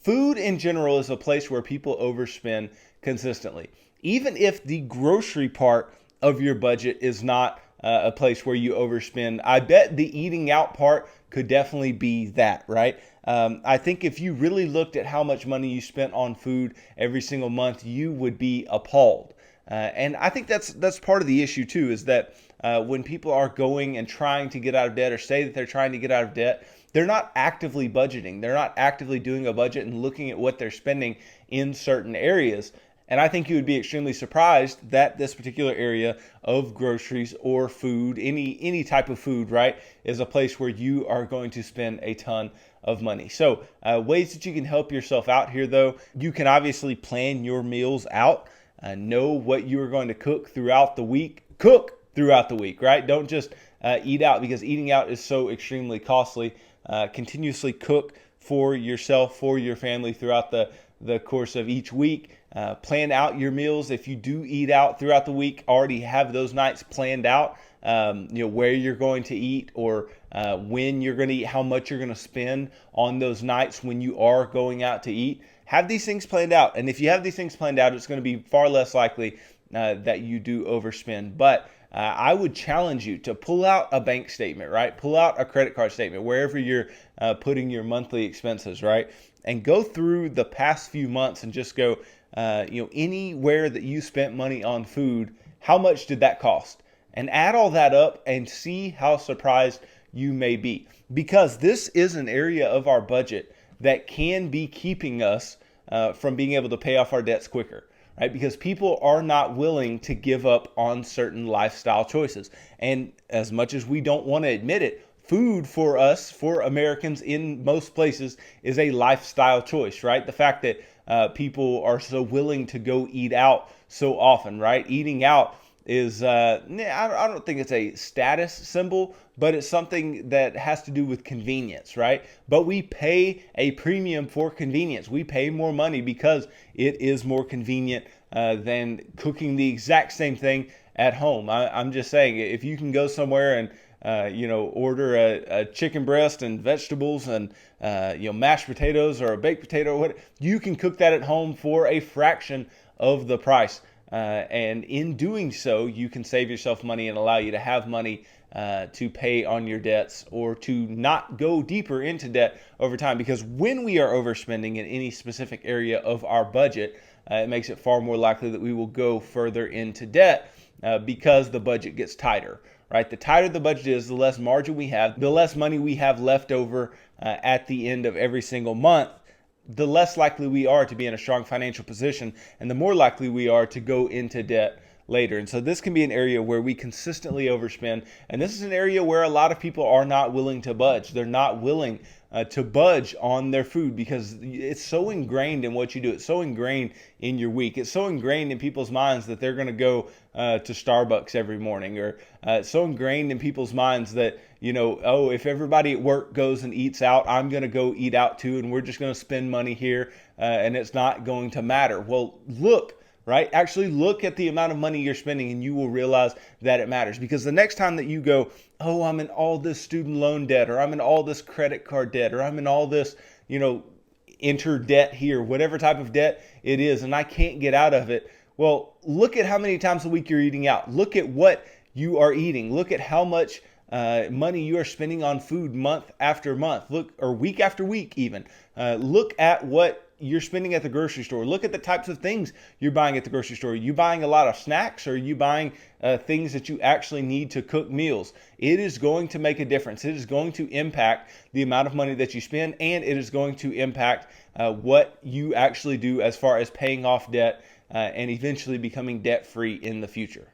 Food in general is a place where people overspend consistently. Even if the grocery part of your budget is not a place where you overspend, I bet the eating out part could definitely be that, right? I think if you really looked at how much money you spent on food every single month, you would be appalled. And I think that's part of the issue too, is that when people are going and trying to get out of debt or say that they're trying to get out of debt, they're not actively budgeting. They're not actively doing a budget and looking at what they're spending in certain areas. And I think you would be extremely surprised that this particular area of groceries or food, any type of food, right, is a place where you are going to spend a ton of money. So ways that you can help yourself out here, though, you can obviously plan your meals out. Know what you are going to cook throughout the week. Cook throughout the week, right? Don't just eat out, because eating out is so extremely costly. Continuously cook for yourself, for your family throughout the course of each week. Plan out your meals. If you do eat out throughout the week, already have those nights planned out. Where you're going to eat, or when you're going to eat, how much you're going to spend on those nights when you are going out to eat. Have these things planned out. And if you have these things planned out, it's going to be far less likely that you do overspend. But I would challenge you to pull out a bank statement, right? Pull out a credit card statement, wherever you're putting your monthly expenses, right? And go through the past few months and just go, anywhere that you spent money on food, how much did that cost? And add all that up and see how surprised you may be. Because this is an area of our budget that can be keeping us from being able to pay off our debts quicker. Right? Because people are not willing to give up on certain lifestyle choices. And as much as we don't want to admit it, food for us, for Americans in most places, is a lifestyle choice, right? The fact that people are so willing to go eat out so often, right? Eating out is, I don't think it's a status symbol, but it's something that has to do with convenience, right? But we pay a premium for convenience. We pay more money because it is more convenient than cooking the exact same thing at home. I'm just saying, if you can go somewhere and order a chicken breast and vegetables and mashed potatoes or a baked potato, what you can cook that at home for a fraction of the price. And in doing so, you can save yourself money and allow you to have money to pay on your debts, or to not go deeper into debt over time. Because when we are overspending in any specific area of our budget, it makes it far more likely that we will go further into debt because the budget gets tighter. Right? The tighter the budget is, the less margin we have, the less money we have left over at the end of every single month, the less likely we are to be in a strong financial position, and the more likely we are to go into debt later. And so this can be an area where we consistently overspend. And this is an area where a lot of people are not willing to budge. They're not willing to budge on their food because it's so ingrained in what you do. It's so ingrained in your week. It's so ingrained in people's minds that they're going to go to Starbucks every morning, or it's so ingrained in people's minds that, if everybody at work goes and eats out, I'm going to go eat out too, and we're just going to spend money here, and it's not going to matter. Well, right? Actually look at the amount of money you're spending, and you will realize that it matters. Because the next time that you go, oh, I'm in all this student loan debt, or I'm in all this credit card debt, or I'm in all this, enter debt here, whatever type of debt it is, and I can't get out of it. Well, look at how many times a week you're eating out. Look at what you are eating. Look at how much money you are spending on food month after month. Or week after week even. Look at what you're spending at the grocery store. Look at the types of things you're buying at the grocery store. Are you buying a lot of snacks, or are you buying things that you actually need to cook meals? It is going to make a difference. It is going to impact the amount of money that you spend, and it is going to impact what you actually do as far as paying off debt and eventually becoming debt-free in the future.